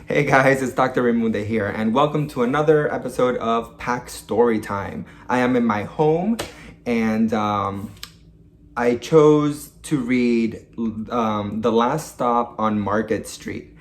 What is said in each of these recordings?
Hey guys, it's Dr. Reymunde here, and welcome to another episode of PAK Storytime. I am in my home, and I chose to read The Last Stop on Market Street.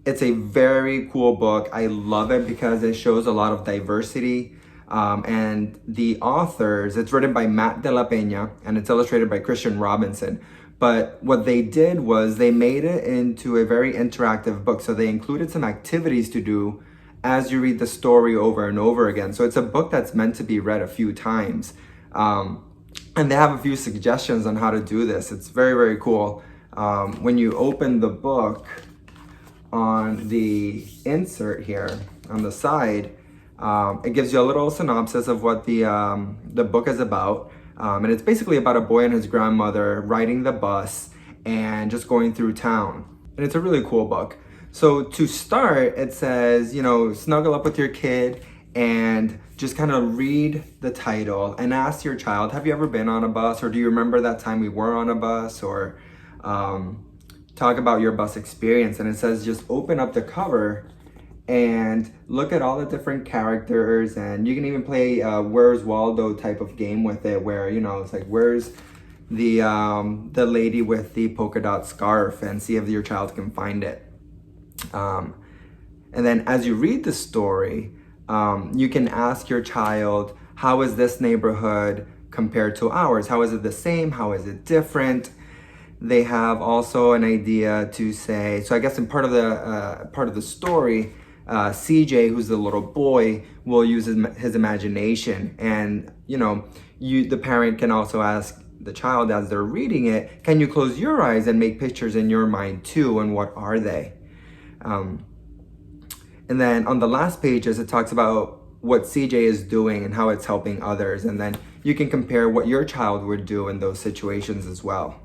It's a very cool book. I love it because it shows a lot of diversity. And the authors, it's written by Matt de la Peña, and it's illustrated by Christian Robinson. But what they did was they made it into a very interactive book. So they included some activities to do as you read the story over and over again. So it's a book that's meant to be read a few times. And they have a few suggestions on how to do this. It's very, very cool. When you open the book, on the insert here on the side, it gives you a little synopsis of what the book is about. And it's basically about a boy and his grandmother riding the bus and just going through town. And it's a really cool book. So to start, it says, snuggle up with your kid and just kind of read the title and ask your child, have you ever been on a bus? Or do you remember that time we were on a bus? Or talk about your bus experience. And it says, just open up the cover and look at all the different characters, and you can even play Where's Waldo type of game with it, where it's like, where's the lady with the polka dot scarf, and see if your child can find it. And then as you read the story, you can ask your child, how is this neighborhood compared to ours? How is it the same? How is it different? They have also an idea to say, so I guess in part of the story, CJ, who's the little boy, will use his imagination, and the parent can also ask the child as they're reading it, can you close your eyes and make pictures in your mind too, and what are they? And then on the last pages, it talks about what CJ is doing and how it's helping others, and then you can compare what your child would do in those situations as well.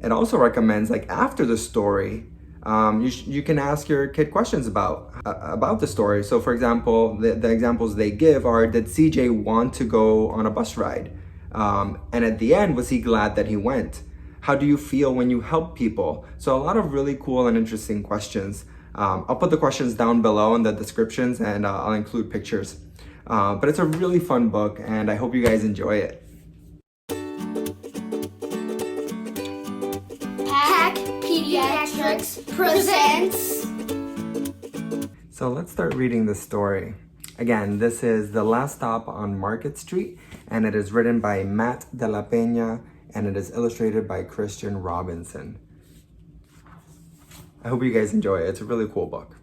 It also recommends, like, after the story, you can ask your kid questions about the story. So for example, the examples they give are, did CJ want to go on a bus ride? And at the end, was he glad that he went? How do you feel when you help people? So a lot of really cool and interesting questions. I'll put the questions down below in the descriptions, and I'll include pictures. But it's a really fun book, and I hope you guys enjoy it. PAK Pediatrics presents. So let's start reading the story. Again, this is The Last Stop on Market Street, and it is written by Matt de la Peña, and it is illustrated by Christian Robinson. I hope you guys enjoy it. It's a really cool book.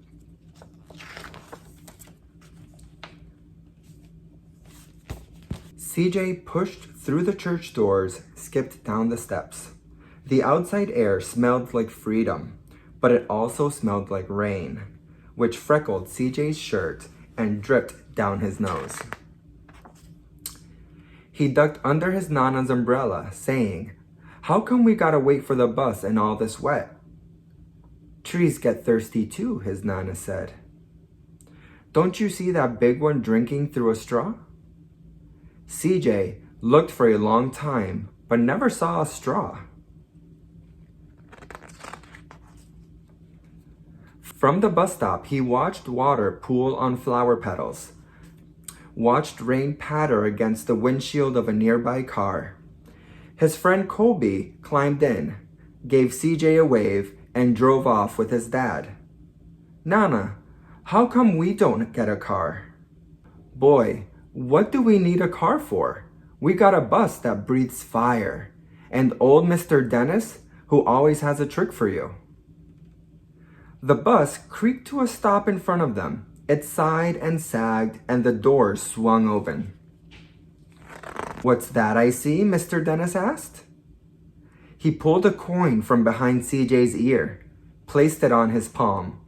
CJ pushed through the church doors, skipped down the steps. The outside air smelled like freedom, but it also smelled like rain, which freckled CJ's shirt and dripped down his nose. He ducked under his Nana's umbrella, saying, how come we gotta wait for the bus and all this wet? Trees get thirsty too, his Nana said. Don't you see that big one drinking through a straw? CJ looked for a long time, but never saw a straw. From the bus stop, he watched water pool on flower petals, watched rain patter against the windshield of a nearby car. His friend Colby climbed in, gave CJ a wave, and drove off with his dad. Nana, how come we don't get a car? Boy, what do we need a car for? We got a bus that breathes fire, and old Mr. Dennis, who always has a trick for you. The bus creaked to a stop in front of them. It sighed and sagged, and the doors swung open. What's that I see? Mr. Dennis asked. He pulled a coin from behind CJ's ear, placed it on his palm.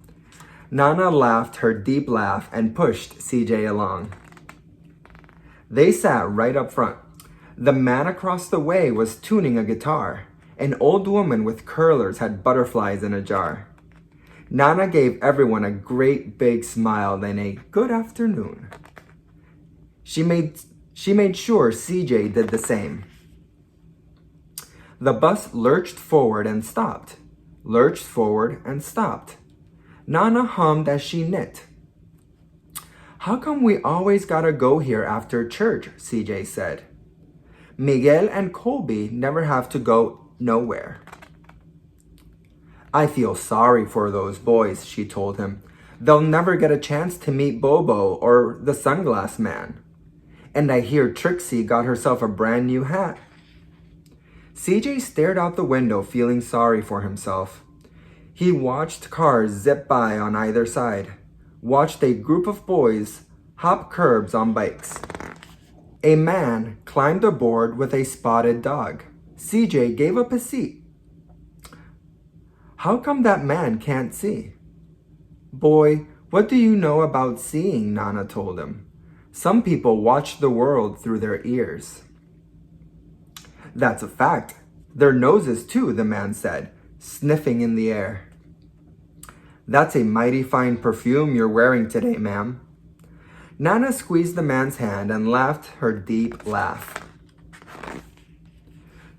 Nana laughed her deep laugh and pushed CJ along. They sat right up front. The man across the way was tuning a guitar. An old woman with curlers had butterflies in a jar. Nana gave everyone a great big smile, then a good afternoon. She made sure CJ did the same. The bus lurched forward and stopped, lurched forward and stopped. Nana hummed as she knit. How come we always gotta go here after church? CJ said. Miguel and Colby never have to go nowhere. I feel sorry for those boys, she told him. They'll never get a chance to meet Bobo or the sunglass man. And I hear Trixie got herself a brand new hat. CJ stared out the window, feeling sorry for himself. He watched cars zip by on either side, watched a group of boys hop curbs on bikes. A man climbed aboard with a spotted dog. CJ gave up his seat. How come that man can't see? Boy, what do you know about seeing? Nana told him. Some people watch the world through their ears. That's a fact. Their noses too, the man said, sniffing in the air. That's a mighty fine perfume you're wearing today, ma'am. Nana squeezed the man's hand and laughed her deep laugh.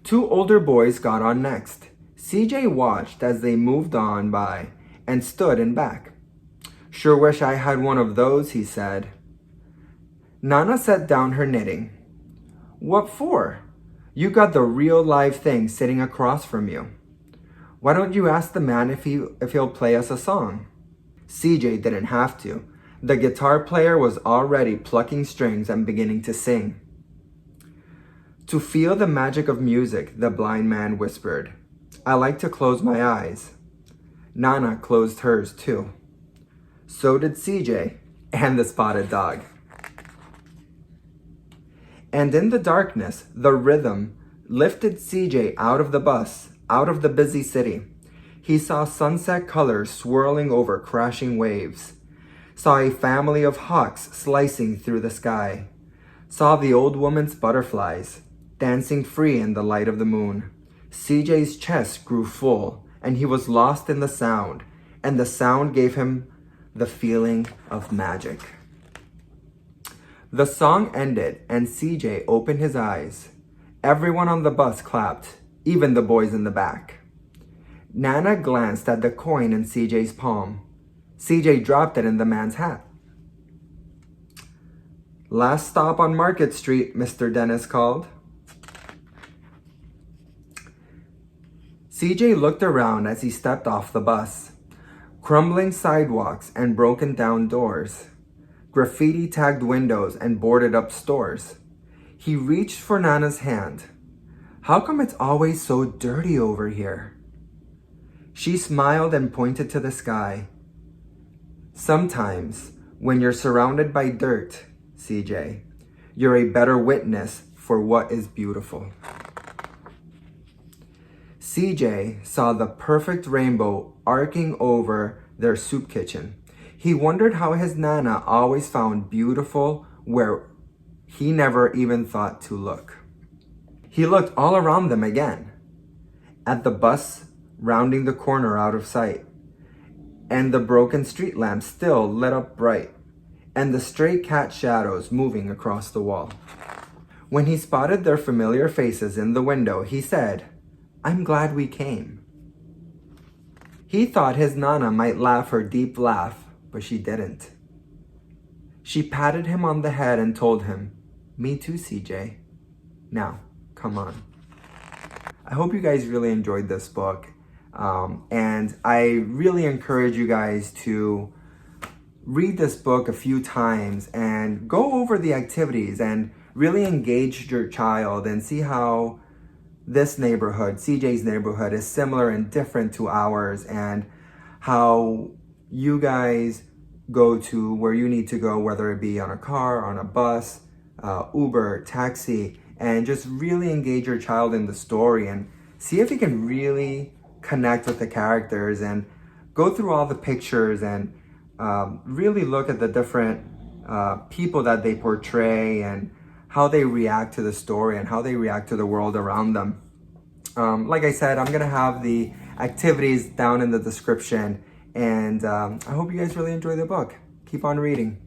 Two older boys got on next. CJ watched as they moved on by and stood in back. Sure wish I had one of those, he said. Nana set down her knitting. What for? You got the real live thing sitting across from you. Why don't you ask the man if he'll play us a song? CJ didn't have to. The guitar player was already plucking strings and beginning to sing. To feel the magic of music, the blind man whispered. I like to close my eyes. Nana closed hers too. So did CJ and the spotted dog. And in the darkness, the rhythm lifted CJ out of the bus, out of the busy city. He saw sunset colors swirling over crashing waves, saw a family of hawks slicing through the sky, saw the old woman's butterflies dancing free in the light of the moon. CJ's chest grew full, and he was lost in the sound, and the sound gave him the feeling of magic. The song ended, and CJ opened his eyes. Everyone on the bus clapped, even the boys in the back. Nana glanced at the coin in CJ's palm. CJ dropped it in the man's hat. Last stop on Market Street, Mr. Dennis called. CJ looked around as he stepped off the bus. Crumbling sidewalks and broken down doors. Graffiti tagged windows and boarded up stores. He reached for Nana's hand. How come it's always so dirty over here? She smiled and pointed to the sky. Sometimes, when you're surrounded by dirt, CJ, you're a better witness for what is beautiful. CJ saw the perfect rainbow arcing over their soup kitchen. He wondered how his Nana always found beautiful where he never even thought to look. He looked all around them again, at the bus rounding the corner out of sight, and the broken street lamp still lit up bright, and the stray cat shadows moving across the wall. When he spotted their familiar faces in the window, he said, I'm glad we came. He thought his Nana might laugh her deep laugh, but she didn't. She patted him on the head and told him, Me too, CJ. Now, come on. I hope you guys really enjoyed this book. And I really encourage you guys to read this book a few times and go over the activities and really engage your child and see how this neighborhood, CJ's neighborhood, is similar and different to ours, and how you guys go to where you need to go, whether it be on a car, on a bus, Uber, taxi, and just really engage your child in the story and see if you can really connect with the characters and go through all the pictures and really look at the different people that they portray and how they react to the story and how they react to the world around them. Like I said, I'm gonna have the activities down in the description, and I hope you guys really enjoy the book. Keep on reading.